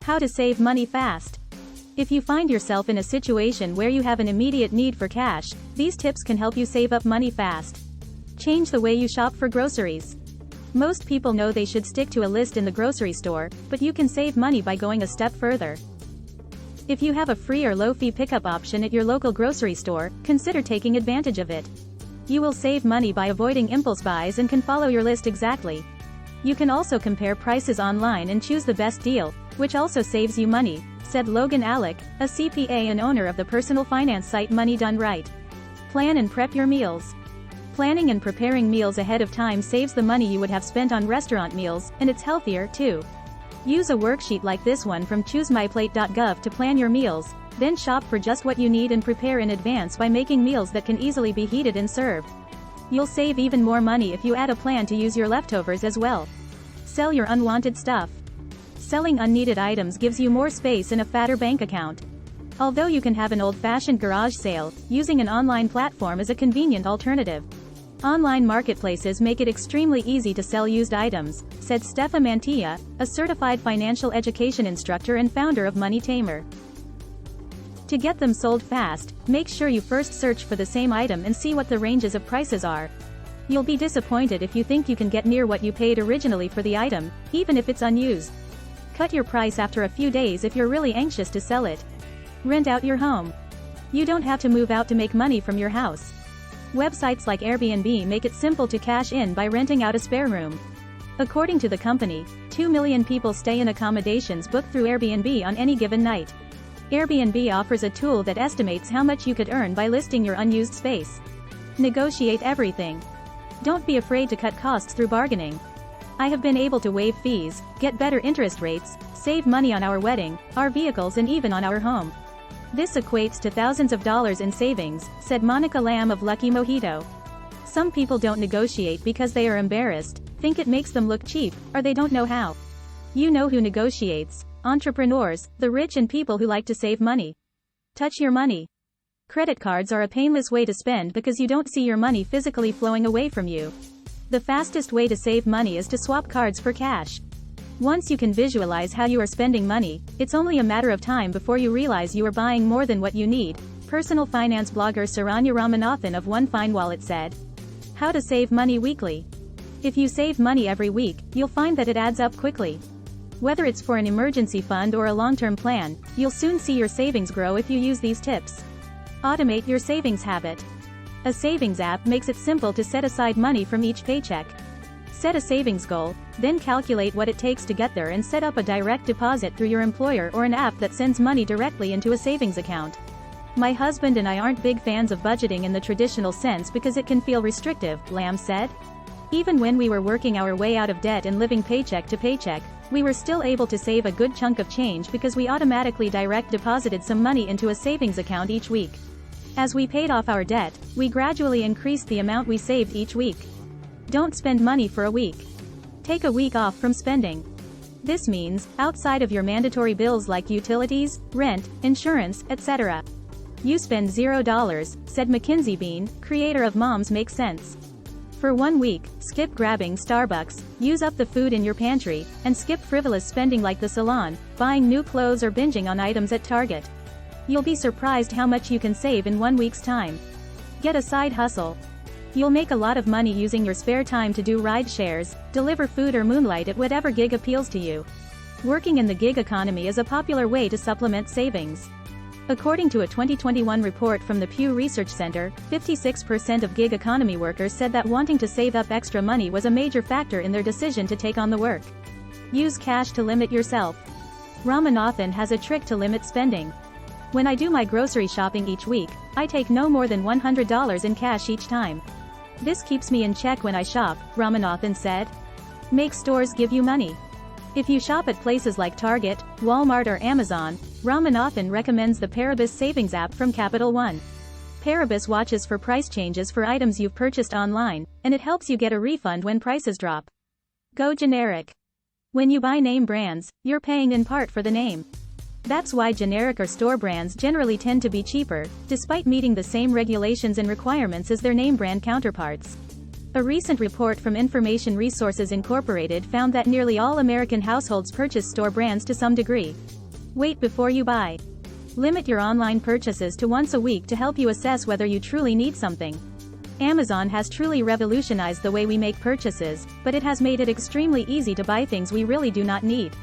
How to save money fast. If you find yourself in a situation where you have an immediate need for cash, these tips can help you save up money fast. Change the way you shop for groceries. Most people know they should stick to a list in the grocery store, but you can save money by going a step further. If you have a free or low-fee pickup option at your local grocery store, consider taking advantage of it. You will save money by avoiding impulse buys and can follow your list exactly. You can also compare prices online and choose the best deal, which also saves you money, said Logan Alec, a CPA and owner of the personal finance site Money Done Right. Plan and prep your meals. Planning and preparing meals ahead of time saves the money you would have spent on restaurant meals, and it's healthier, too. Use a worksheet like this one from choosemyplate.gov to plan your meals, then shop for just what you need and prepare in advance by making meals that can easily be heated and served. You'll save even more money if you add a plan to use your leftovers as well. Sell your unwanted stuff. Selling unneeded items gives you more space in a fatter bank account. Although you can have an old-fashioned garage sale, using an online platform is a convenient alternative. Online marketplaces make it extremely easy to sell used items, said Stefa Mantilla, a certified financial education instructor and founder of Money Tamer. To get them sold fast, make sure you first search for the same item and see what the ranges of prices are. You'll be disappointed if you think you can get near what you paid originally for the item, even if it's unused. Cut your price after a few days if you're really anxious to sell it. Rent out your home. You don't have to move out to make money from your house. Websites like Airbnb make it simple to cash in by renting out a spare room. According to the company, 2 million people stay in accommodations booked through Airbnb on any given night. Airbnb offers a tool that estimates how much you could earn by listing your unused space. Negotiate everything. Don't be afraid to cut costs through bargaining. I have been able to waive fees, get better interest rates, save money on our wedding, our vehicles and even on our home. This equates to thousands of dollars in savings, said Monica Lamb of Lucky Mojito. Some people don't negotiate because they are embarrassed, think it makes them look cheap, or they don't know how. You know who negotiates: entrepreneurs, the rich and people who like to save money. Touch your money. Credit cards are a painless way to spend because you don't see your money physically flowing away from you. The fastest way to save money is to swap cards for cash. Once you can visualize how you are spending money, it's only a matter of time before you realize you are buying more than what you need, personal finance blogger Saranya Ramanathan of One Fine Wallet said. How to save money weekly. If you save money every week, you'll find that it adds up quickly. Whether it's for an emergency fund or a long-term plan, you'll soon see your savings grow if you use these tips. Automate your savings habit. A savings app makes it simple to set aside money from each paycheck. Set a savings goal, then calculate what it takes to get there and set up a direct deposit through your employer or an app that sends money directly into a savings account. My husband and I aren't big fans of budgeting in the traditional sense because it can feel restrictive, Lamb said. Even when we were working our way out of debt and living paycheck to paycheck, we were still able to save a good chunk of change because we automatically direct deposited some money into a savings account each week. As we paid off our debt, we gradually increased the amount we saved each week. Don't spend money for a week. Take a week off from spending. This means, outside of your mandatory bills like utilities, rent, insurance, etc., you spend $0, said Mackenzie Bean, creator of Moms Make Sense. For 1 week, skip grabbing Starbucks, use up the food in your pantry, and skip frivolous spending like the salon, buying new clothes or binging on items at Target. You'll be surprised how much you can save in 1 week's time. Get a side hustle. You'll make a lot of money using your spare time to do ride shares, deliver food or moonlight at whatever gig appeals to you. Working in the gig economy is a popular way to supplement savings. According to a 2021 report from the Pew Research Center, 56% of gig economy workers said that wanting to save up extra money was a major factor in their decision to take on the work. Use cash to limit yourself. Ramanathan has a trick to limit spending. When I do my grocery shopping each week, I take no more than $100 in cash each time. This keeps me in check when I shop, Ramanathan said. Make stores give you money. If you shop at places like Target, Walmart or Amazon, Ramanathan recommends the Paribus Savings app from Capital One. Paribus watches for price changes for items you've purchased online, and it helps you get a refund when prices drop. Go generic. When you buy name brands, you're paying in part for the name. That's why generic or store brands generally tend to be cheaper, despite meeting the same regulations and requirements as their name brand counterparts. A recent report from Information Resources Incorporated found that nearly all American households purchase store brands to some degree. Wait before you buy. Limit your online purchases to once a week to help you assess whether you truly need something. Amazon has truly revolutionized the way we make purchases, but it has made it extremely easy to buy things we really do not need.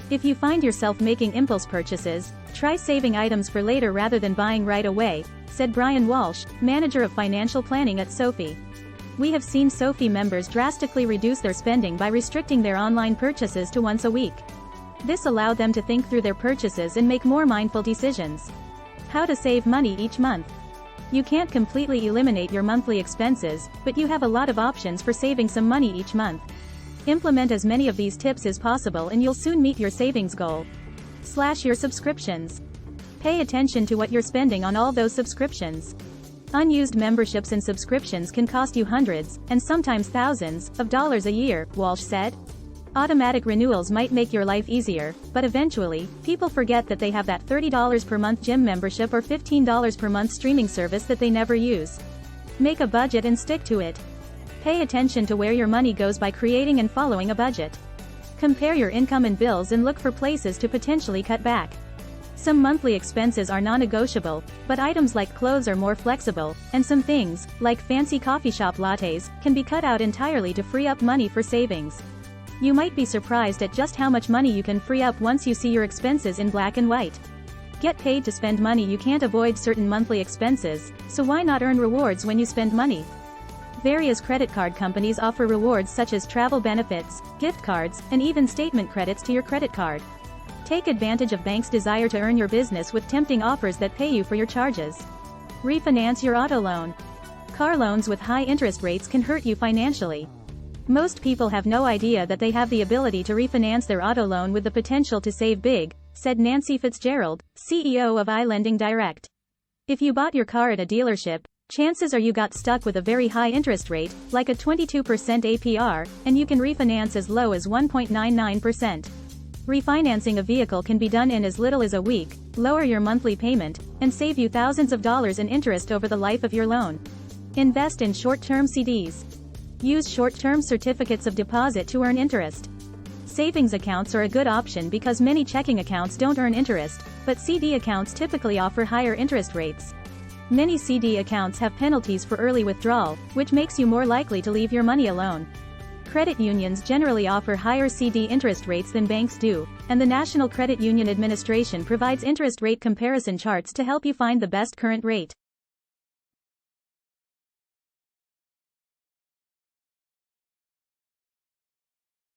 If you find yourself making impulse purchases, try saving items for later rather than buying right away, said Brian Walsh, manager of financial planning at Sophie. We have seen Sophie members drastically reduce their spending by restricting their online purchases to once a week. This allowed them to think through their purchases and make more mindful decisions. How to save money each month. You can't completely eliminate your monthly expenses, but you have a lot of options for saving some money each month. Implement as many of these tips as possible and you'll soon meet your savings goal. Slash your subscriptions. Pay attention to what you're spending on all those subscriptions. Unused memberships and subscriptions can cost you hundreds, and sometimes thousands, of dollars a year, Walsh said. Automatic renewals might make your life easier, but eventually, people forget that they have that $30 per month gym membership or $15 per month streaming service that they never use. Make a budget and stick to it. Pay attention to where your money goes by creating and following a budget. Compare your income and bills and look for places to potentially cut back. Some monthly expenses are non-negotiable, but items like clothes are more flexible, and some things, like fancy coffee shop lattes, can be cut out entirely to free up money for savings. You might be surprised at just how much money you can free up once you see your expenses in black and white. Get paid to spend money. You can't avoid certain monthly expenses, so why not earn rewards when you spend money? Various credit card companies offer rewards such as travel benefits, gift cards, and even statement credits to your credit card. Take advantage of banks' desire to earn your business with tempting offers that pay you for your charges. Refinance your auto loan. Car loans with high interest rates can hurt you financially. Most people have no idea that they have the ability to refinance their auto loan with the potential to save big, said Nancy Fitzgerald, CEO of iLending Direct. If you bought your car at a dealership, chances are you got stuck with a very high interest rate, like a 22% APR, and you can refinance as low as 1.99%. Refinancing a vehicle can be done in as little as a week, lower your monthly payment, and save you thousands of dollars in interest over the life of your loan. Invest in short-term CDs. Use short-term certificates of deposit to earn interest. Savings accounts are a good option because many checking accounts don't earn interest, but CD accounts typically offer higher interest rates. Many CD accounts have penalties for early withdrawal, which makes you more likely to leave your money alone. Credit unions generally offer higher CD interest rates than banks do, and the National Credit Union Administration provides interest rate comparison charts to help you find the best current rate.